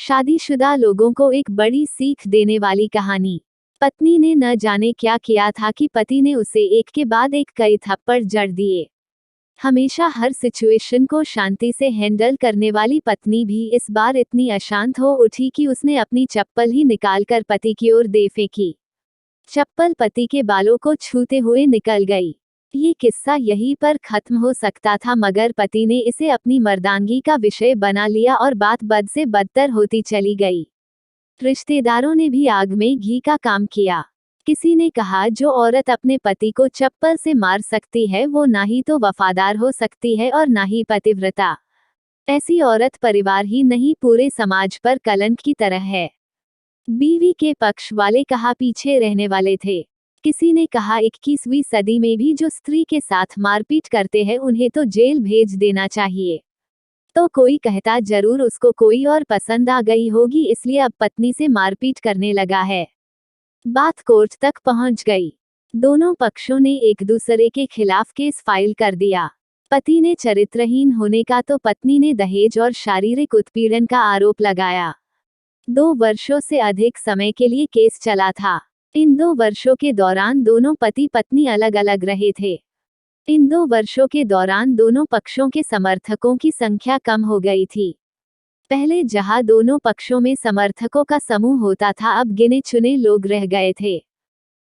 शादीशुदा लोगों को एक बड़ी सीख देने वाली कहानी। पत्नी ने न जाने क्या किया था कि पति ने उसे एक के बाद एक कई थप्पड़ जड़ दिए। हमेशा हर सिचुएशन को शांति से हैंडल करने वाली पत्नी भी इस बार इतनी अशांत हो उठी कि उसने अपनी चप्पल ही निकालकर पति की ओर दे फेंकी। चप्पल पति के बालों को छूते हुए निकल गई। ये किस्सा यहीं पर खत्म हो सकता था, मगर पति ने इसे अपनी मर्दांगी का विषय बना लिया और बात बद से बदतर होती चली गई। रिश्तेदारों ने भी आग में घी का काम किया। किसी ने कहा, जो औरत अपने पति को चप्पल से मार सकती है वो ना ही तो वफादार हो सकती है और ना ही पतिव्रता। ऐसी औरत परिवार ही नहीं पूरे समाज पर कलंक की तरह है। बीवी के पक्ष वाले कहा पीछे रहने वाले थे। किसी ने कहा 21वीं सदी में भी जो स्त्री के साथ मारपीट करते हैं उन्हें तो जेल भेज देना चाहिए। तो कोई कहता जरूर उसको कोई और पसंद आ गई होगी इसलिए अब पत्नी से मारपीट करने लगा है। बात कोर्ट तक पहुंच गई। दोनों पक्षों ने एक दूसरे के खिलाफ केस फाइल कर दिया। पति ने चरित्रहीन होने का तो पत्नी ने दहेज और शारीरिक उत्पीड़न का आरोप लगाया। 2 वर्षों से अधिक समय के लिए केस चला था। इन 2 वर्षों के दौरान दोनों पति पत्नी अलग अलग रहे थे। इन 2 वर्षों के दौरान दोनों पक्षों के समर्थकों की संख्या कम हो गई थी। पहले जहां दोनों पक्षों में समर्थकों का समूह होता था, अब गिने चुने लोग रह गए थे।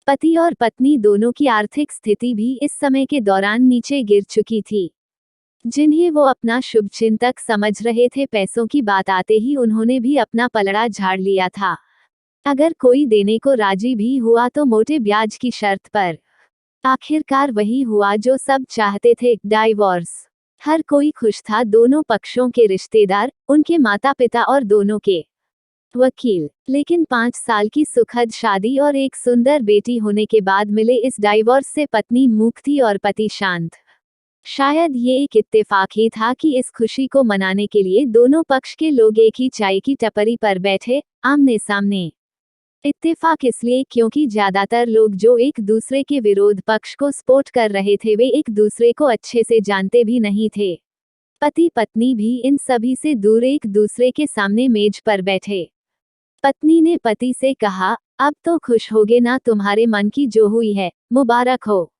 पति और पत्नी दोनों की आर्थिक स्थिति भी इस समय के दौरान नीचे गिर चुकी थी। जिन्हें वो अपना शुभचिंतक समझ रहे थे, पैसों की बात आते ही उन्होंने भी अपना पलड़ा झाड़ लिया था। अगर कोई देने को राजी भी हुआ तो मोटे ब्याज की शर्त पर। आखिरकार वही हुआ जो सब चाहते थे, डाइवोर्स। हर कोई खुश था, दोनों पक्षों के रिश्तेदार, उनके माता पिता और दोनों के वकील। लेकिन 5 साल की सुखद शादी और एक सुंदर बेटी होने के बाद मिले इस डाइवोर्स से पत्नी मूक थी और पति शांत। शायद ये एक इत्तेफाक ही था कि इस खुशी को मनाने के लिए दोनों पक्ष के लोग एक ही चाय की टपरी पर बैठे, आमने सामने। इत्तेफाक इसलिए क्योंकि ज्यादातर लोग जो एक दूसरे के विरोध पक्ष को सपोर्ट कर रहे थे वे एक दूसरे को अच्छे से जानते भी नहीं थे। पति पत्नी भी इन सभी से दूर एक दूसरे के सामने मेज पर बैठे। पत्नी ने पति से कहा, अब तो खुश होगे ना, तुम्हारे मन की जो हुई है, मुबारक हो।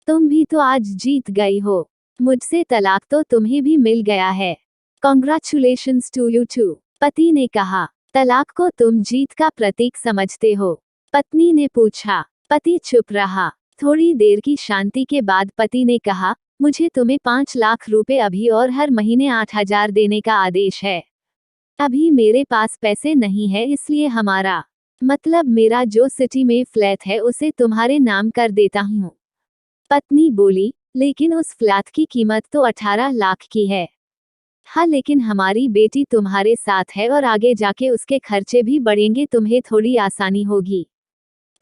तुम भी तो आज जीत गई हो। मुझसे तलाक तो तुम्हें भी मिल गया है। Congratulations to you too. पति ने कहा, तलाक को तुम जीत का प्रतीक समझते हो? पत्नी ने पूछा। पति चुप रहा। थोड़ी देर की शांति के बाद पति ने कहा, मुझे तुम्हें 5 लाख रुपए अभी और हर महीने 8,000 देने का आदेश है। अभी मेरे पास पैसे नहीं है, इसलिए हमारा मतलब मेरा जो सिटी में फ्लैट है उसे तुम्हारे नाम कर देता हूँ। पत्नी बोली, लेकिन उस फ्लैट की कीमत तो 18 लाख की है। हाँ, लेकिन हमारी बेटी तुम्हारे साथ है और आगे जाके उसके खर्चे भी बढ़ेंगे, तुम्हें थोड़ी आसानी होगी।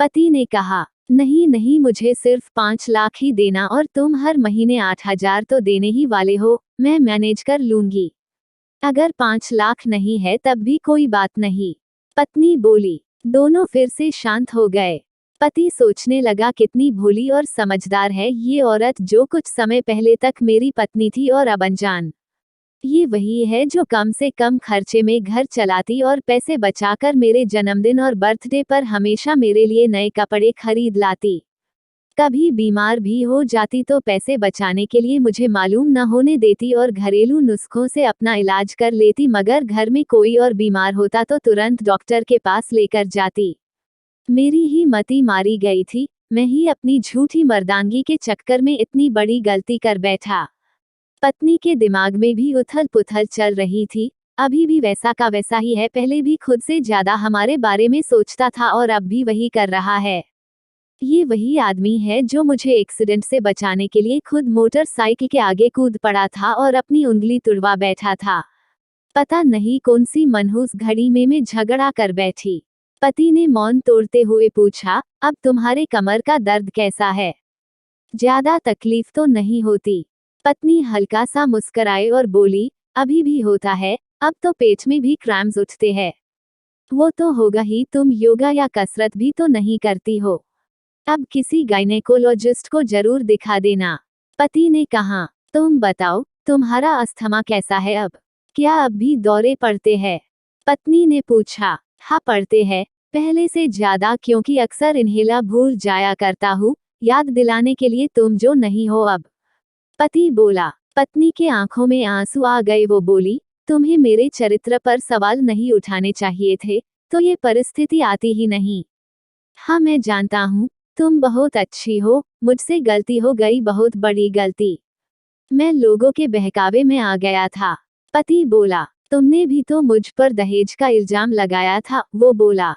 पति ने कहा, नहीं नहीं, मुझे सिर्फ 5 लाख ही देना और तुम हर महीने 8,000 तो देने ही वाले हो, मैं मैनेज कर लूंगी। अगर 5 लाख नहीं है तब भी कोई बात नहीं। पत्नी बोली। दोनों फिर से शांत हो गए। पति सोचने लगा, कितनी भोली और समझदार है ये औरत, जो कुछ समय पहले तक मेरी पत्नी थी और अब अनजान। ये वही है जो कम से कम खर्चे में घर चलाती और पैसे बचाकर मेरे जन्मदिन और बर्थडे पर हमेशा मेरे लिए नए कपड़े खरीद लाती। कभी बीमार भी हो जाती तो पैसे बचाने के लिए मुझे मालूम न होने देती और घरेलू नुस्खों से अपना इलाज कर लेती, मगर घर में कोई और बीमार होता तो तुरंत डॉक्टर के पास लेकर जाती। मेरी ही मति मारी गई थी, मैं ही अपनी झूठी मर्दांगी के चक्कर में इतनी बड़ी गलती कर बैठा। पत्नी के दिमाग में भी उथल पुथल चल रही थी। अभी भी वैसा का वैसा ही है, पहले भी खुद से ज्यादा हमारे बारे में सोचता था और अब भी वही कर रहा है। ये वही आदमी है जो मुझे एक्सीडेंट से बचाने के लिए खुद मोटरसाइकिल के आगे कूद पड़ा था और अपनी उंगली तुड़वा बैठा था। पता नहीं कौन सी मनहूस घड़ी में मैं झगड़ा कर बैठी। पति ने मौन तोड़ते हुए पूछा, अब तुम्हारे कमर का दर्द कैसा है? ज्यादा तकलीफ तो नहीं होती? पत्नी हल्का सा मुस्कुराई और बोली, अभी भी होता है, अब तो पेट में भी क्रैम्स उठते हैं। वो तो होगा ही, तुम योगा या कसरत भी तो नहीं करती हो। अब किसी गायनेकोलॉजिस्ट को जरूर दिखा देना। पति ने कहा, तुम बताओ, तुम्हारा अस्थमा कैसा है अब? क्या अब भी दौरे पड़ते हैं? पत्नी ने पूछा। हाँ पढ़ते हैं, पहले से ज्यादा, क्योंकि अक्सर इन्हें भूल जाया करता हूँ, याद दिलाने के लिए तुम जो नहीं हो अब। पति बोला। पत्नी के आंखों में आंसू आ गए। वो बोली, तुम्हें मेरे चरित्र पर सवाल नहीं उठाने चाहिए थे, तो ये परिस्थिति आती ही नहीं। हाँ मैं जानता हूँ, तुम बहुत अच्छी हो, मुझसे गलती हो गई, बहुत बड़ी गलती। मैं लोगों के बहकावे में आ गया था। पति बोला। तुमने भी तो मुझ पर दहेज का इल्जाम लगाया था। वो बोला।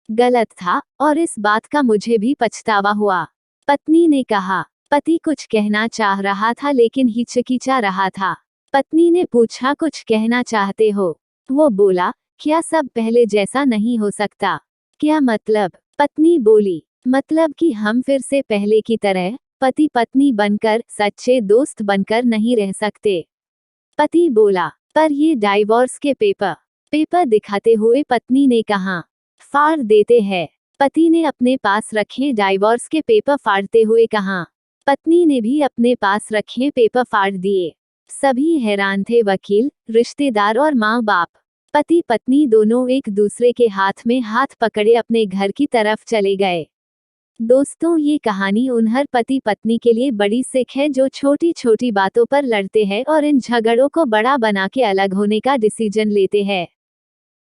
गलत था, और इस बात का मुझे भी पछतावा हुआ। पत्नी ने कहा। पति कुछ कहना चाह रहा था लेकिन हिचकिचा रहा था। पत्नी ने पूछा, कुछ कहना चाहते हो? वो बोला, क्या सब पहले जैसा नहीं हो सकता? क्या मतलब? पत्नी बोली, मतलब कि हम फिर से पहले की तरह पति पत्नी बनकर, सच्चे दोस्त बनकर नहीं रह सकते। पति बोला, पर ये डाइवोर्स के पेपर दिखाते हुए पत्नी ने कहा। फाड़ देते हैं। पति ने अपने पास रखे डाइवोर्स के पेपर फाड़ते हुए कहा। पत्नी ने भी अपने पास रखे पेपर फाड़ दिए। सभी हैरान थे, वकील, रिश्तेदार और माँ बाप। पति पत्नी दोनों एक दूसरे के हाथ में हाथ पकड़े अपने घर की तरफ चले गए। दोस्तों, ये कहानी उन हर पति पत्नी के लिए बड़ी सीख है जो छोटी छोटी बातों पर लड़ते हैं और इन झगड़ों को बड़ा बना के अलग होने का डिसीजन लेते हैं।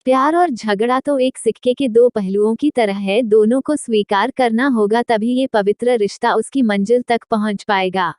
प्यार और झगड़ा तो एक सिक्के के दो पहलुओं की तरह है, दोनों को स्वीकार करना होगा, तभी ये पवित्र रिश्ता उसकी मंजिल तक पहुंच पाएगा।